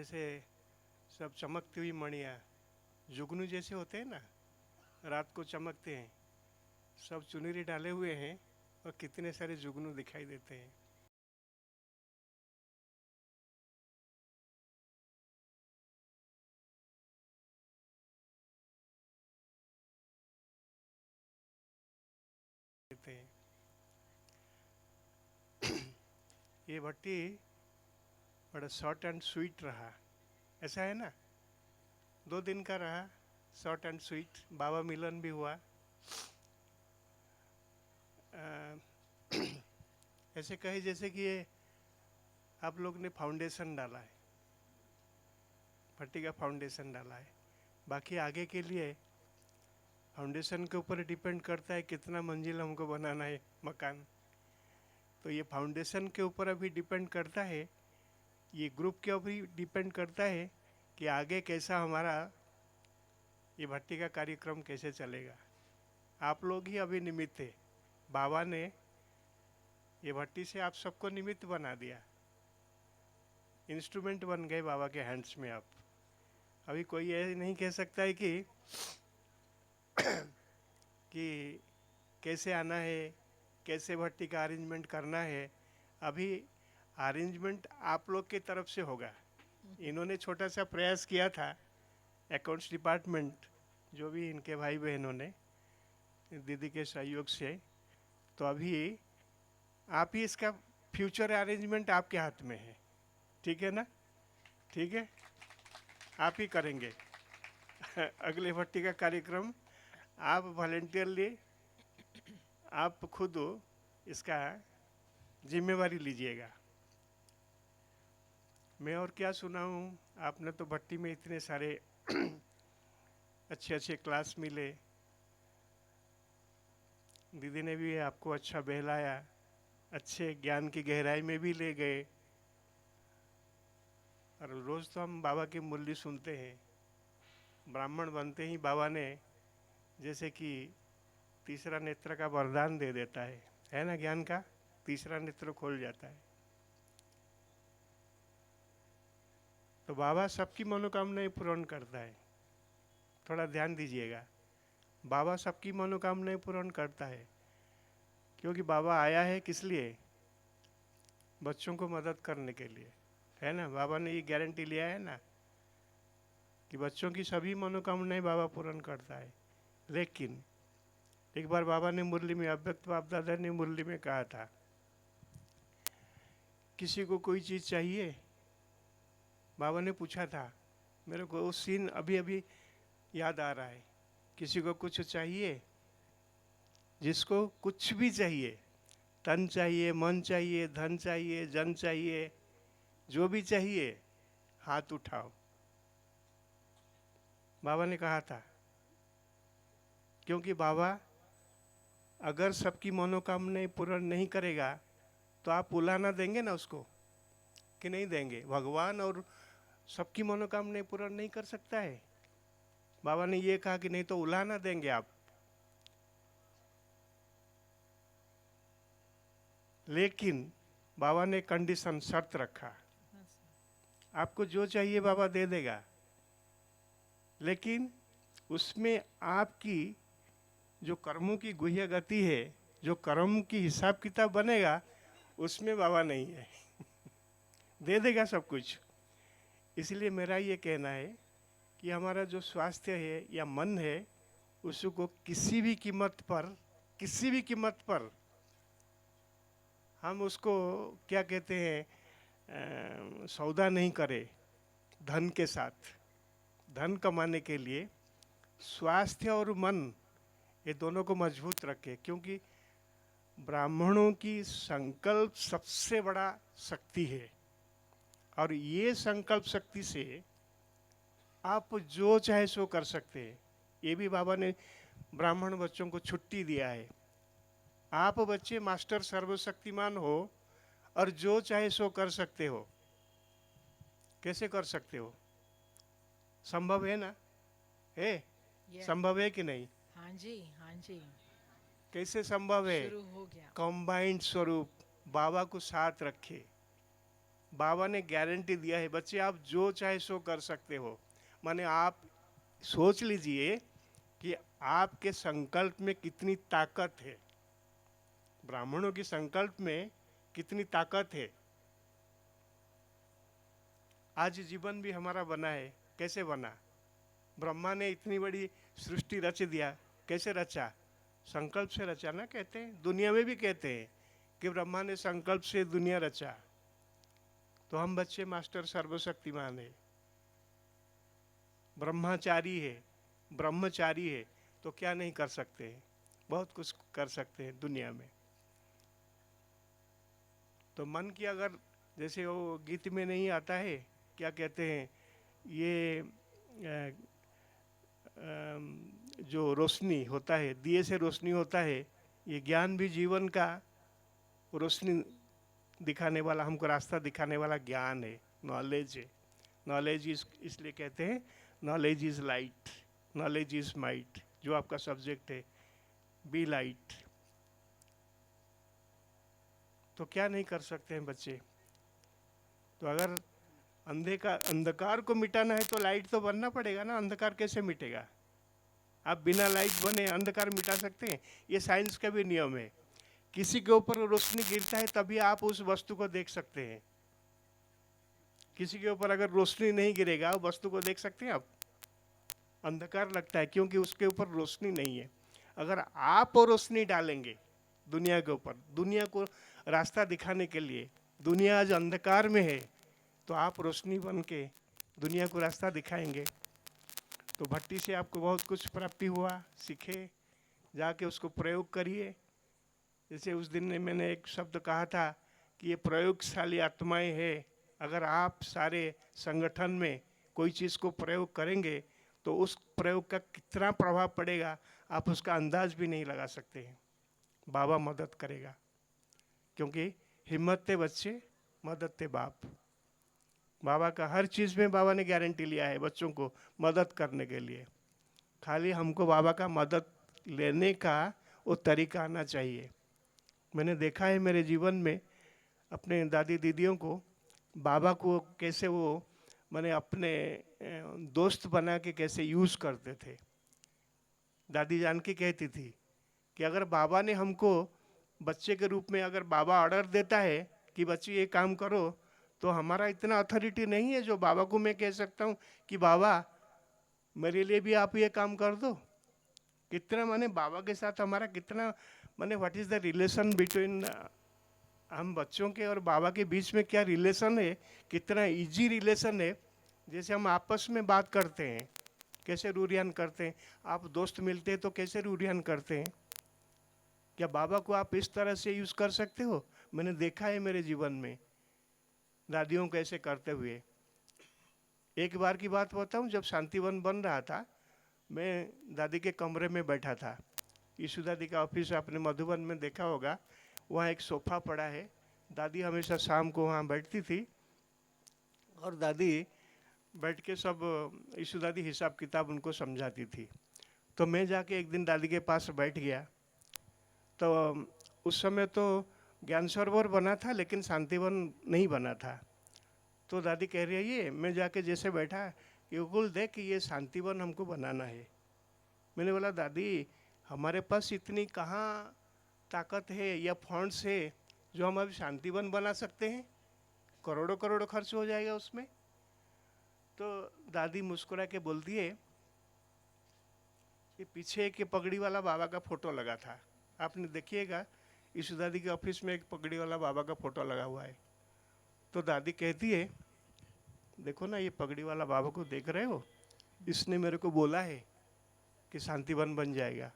जैसे सब चमकती हुई मणियाँ जुगनू जैसे होते हैं ना, रात को चमकते हैं, सब चुनरी डाले हुए हैं और कितने सारे जुगनू दिखाई देते हैं। देते हैं। ये भट्टी बड़ा शॉर्ट एंड स्वीट रहा, ऐसा है ना, 2 दिन का रहा, शॉर्ट एंड स्वीट। बाबा मिलन भी हुआ। अ, ऐसे कहे जैसे कि ये आप लोग ने फाउंडेशन डाला है, भट्टी का फाउंडेशन डाला है। बाकी आगे के लिए फाउंडेशन के ऊपर डिपेंड करता है कितना मंजिल हमको बनाना है मकान। तो ये फाउंडेशन के ऊपर अभी डिपेंड करता है, ये ग्रुप के ऊपर ही डिपेंड करता है कि आगे कैसा हमारा ये भट्टी का कार्यक्रम कैसे चलेगा। आप लोग ही अभी निमित्त थे, बाबा ने ये भट्टी से आप सबको निमित्त बना दिया, इंस्ट्रूमेंट बन गए बाबा के हैंड्स में आप। अभी कोई ये नहीं कह सकता है कि कैसे आना है, कैसे भट्टी का अरेंजमेंट करना है। अभी अरेंजमेंट आप लोग की तरफ से होगा। इन्होंने छोटा सा प्रयास किया था, अकाउंट्स डिपार्टमेंट, जो भी इनके भाई बहनों ने दीदी के सहयोग से। तो अभी आप ही इसका फ्यूचर अरेंजमेंट आपके हाथ में है, ठीक है ना? ठीक है, आप ही करेंगे अगले भट्टी का कार्यक्रम। आप वॉलेंटियरली आप खुद इसका जिम्मेवारी लीजिएगा। मैं और क्या सुनाऊं, आपने तो भट्टी में इतने सारे अच्छे अच्छे क्लास मिले, दीदी ने भी आपको अच्छा बहलाया, अच्छे ज्ञान की गहराई में भी ले गए। और रोज़ तो हम बाबा की मुरली सुनते हैं। ब्राह्मण बनते ही बाबा ने जैसे कि तीसरा नेत्र का वरदान दे देता है ना, ज्ञान का तीसरा नेत्र खोल जाता है। तो बाबा सबकी मनोकामनाएं पूर्ण करता है, थोड़ा ध्यान दीजिएगा। बाबा सबकी मनोकामनाएं पूर्ण करता है, क्योंकि बाबा आया है किस लिए? बच्चों को मदद करने के लिए, है ना। बाबा ने ये गारंटी लिया है ना कि बच्चों की सभी मनोकामनाएं बाबा पूर्ण करता है। लेकिन एक बार बाबा ने मुरली में, अव्यक्त बाप दादा ने मुरली में कहा था, किसी को कोई चीज़ चाहिए? बाबा ने पूछा था, मेरे को वो सीन अभी अभी याद आ रहा है। किसी को कुछ चाहिए? जिसको कुछ भी चाहिए, तन चाहिए, मन चाहिए, धन चाहिए, जन चाहिए, जो भी चाहिए, हाथ उठाओ। बाबा ने कहा था, क्योंकि बाबा अगर सबकी मनोकामनाएं पूर्ण नहीं करेगा तो आप उलाना देंगे ना उसको, कि नहीं देंगे? भगवान और सबकी मनोकामनाएं पूर्ण नहीं कर सकता है। बाबा ने ये कहा कि नहीं तो उलाना देंगे आप। लेकिन बाबा ने कंडीशन, शर्त रखा, आपको जो चाहिए बाबा दे देगा, लेकिन उसमें आपकी जो कर्मों की गुह्य गति है, जो कर्म की हिसाब किताब बनेगा, उसमें बाबा नहीं है दे देगा सब कुछ। इसलिए मेरा ये कहना है कि हमारा जो स्वास्थ्य है या मन है, उसको किसी भी कीमत पर, किसी भी कीमत पर हम उसको क्या कहते हैं, सौदा नहीं करें धन के साथ। धन कमाने के लिए स्वास्थ्य और मन, ये दोनों को मजबूत रखें, क्योंकि ब्राह्मणों की संकल्प सबसे बड़ा शक्ति है। और ये संकल्प शक्ति से आप जो चाहे सो कर सकते हैं। ये भी बाबा ने ब्राह्मण बच्चों को छुट्टी दिया है। आप बच्चे मास्टर सर्वशक्तिमान हो और जो चाहे सो कर सकते हो। कैसे कर सकते हो? संभव है ना? है? संभव है कि नहीं? हाँ जी, हाँ जी। कैसे संभव है? शुरू हो गया। कंबाइंड स्वरूप, बाबा को साथ रखे, बाबा ने गारंटी दिया है बच्चे आप जो चाहे सो कर सकते हो। माने आप सोच लीजिए कि आपके संकल्प में कितनी ताकत है, ब्राह्मणों की संकल्प में कितनी ताकत है। आज जीवन भी हमारा बना है, कैसे बना? ब्रह्मा ने इतनी बड़ी सृष्टि रच दिया, कैसे रचा? संकल्प से रचा ना, कहते हैं दुनिया में भी कहते हैं कि ब्रह्मा ने संकल्प से दुनिया रचा। तो हम बच्चे मास्टर सर्वशक्तिमान है, ब्रह्मचारी है, ब्रह्मचारी है, तो क्या नहीं कर सकते हैं? बहुत कुछ कर सकते हैं दुनिया में। तो मन की अगर, जैसे वो गीत में नहीं आता है, क्या कहते हैं, ये जो रोशनी होता है, दिए से रोशनी होता है, ये ज्ञान भी जीवन का रोशनी दिखाने वाला, हमको रास्ता दिखाने वाला ज्ञान है, नॉलेज है। नॉलेज इज, इसलिए कहते हैं knowledge is light, knowledge is might. जो आपका सब्जेक्ट है, बी लाइट। तो क्या नहीं कर सकते हैं बच्चे? तो अगर अंधकार को मिटाना है तो लाइट तो बनना पड़ेगा ना। अंधकार कैसे मिटेगा? आप बिना लाइट बने अंधकार मिटा सकते हैं? ये साइंस का भी नियम है। किसी के ऊपर रोशनी गिरता है तभी आप उस वस्तु को देख सकते हैं। किसी के ऊपर अगर रोशनी नहीं गिरेगा, वो वस्तु को देख सकते हैं आप? अंधकार लगता है क्योंकि उसके ऊपर रोशनी नहीं है। अगर आप रोशनी डालेंगे दुनिया के ऊपर, दुनिया को रास्ता दिखाने के लिए, दुनिया आज अंधकार में है, तो आप रोशनी बन के दुनिया को रास्ता दिखाएंगे। तो भट्टी से आपको बहुत कुछ प्राप्ति हुआ, सीखे, जाके उसको प्रयोग करिए। जैसे उस दिन मैंने एक शब्द कहा था कि ये प्रयोगशाली आत्माएं हैं। अगर आप सारे संगठन में कोई चीज़ को प्रयोग करेंगे तो उस प्रयोग का कितना प्रभाव पड़ेगा आप उसका अंदाज भी नहीं लगा सकते हैं। बाबा मदद करेगा, क्योंकि हिम्मत थे बच्चे, मदद थे बाप। बाबा का हर चीज़ में बाबा ने गारंटी लिया है बच्चों को मदद करने के लिए। खाली हमको बाबा का मदद लेने का वो तरीका आना चाहिए। मैंने देखा है मेरे जीवन में अपने दादी दीदियों को, बाबा को कैसे वो मैंने अपने दोस्त बना के कैसे यूज़ करते थे। दादी जान की कहती थी कि अगर बाबा ने हमको बच्चे के रूप में, अगर बाबा ऑर्डर देता है कि बच्चे ये काम करो, तो हमारा इतना अथॉरिटी नहीं है जो बाबा को मैं कह सकता हूँ कि बाबा मेरे लिए भी आप ये काम कर दो। कितना माने बाबा के साथ हमारा कितना माने, what is the relation between हम बच्चों के और बाबा के बीच में क्या रिलेशन है, कितना इजी रिलेशन है। जैसे हम आपस में बात करते हैं, कैसे रूरियान करते हैं, आप दोस्त मिलते हैं तो कैसे रूरियान करते हैं, क्या बाबा को आप इस तरह से यूज़ कर सकते हो? मैंने देखा है मेरे जीवन में दादियों को ऐसे करते हुए। एक बार की बात बताऊं, जब शांतिवन बन रहा था, मैं दादी के कमरे में बैठा था। यीशु दादी का ऑफिस आपने मधुबन में देखा होगा, वहाँ एक सोफा पड़ा है। दादी हमेशा शाम को वहाँ बैठती थी और दादी बैठ के सब, यीशु दादी हिसाब किताब उनको समझाती थी। तो मैं जाके एक दिन दादी के पास बैठ गया। तो उस समय तो ज्ञान सरोवर बना था लेकिन शांतिवन नहीं बना था। तो दादी कह रही है, ये मैं जाके जैसे बैठा, युगुल देख कि ये शांतिवन हमको बनाना है। मैंने बोला दादी हमारे पास इतनी कहाँ ताकत है या फंड्स है जो हम अभी शांतिवन बना सकते हैं? करोड़ों करोड़ों खर्च हो जाएगा उसमें। तो दादी मुस्कुरा के बोलती है कि पीछे एक पगड़ी वाला बाबा का फोटो लगा था, आपने देखिएगा यीशु दादी के ऑफिस में एक पगड़ी वाला बाबा का फोटो लगा हुआ है। तो दादी कहती है, देखो ना ये पगड़ी वाला बाबा को देख रहे हो, इसने मेरे को बोला है कि शांतिवन बन जाएगा।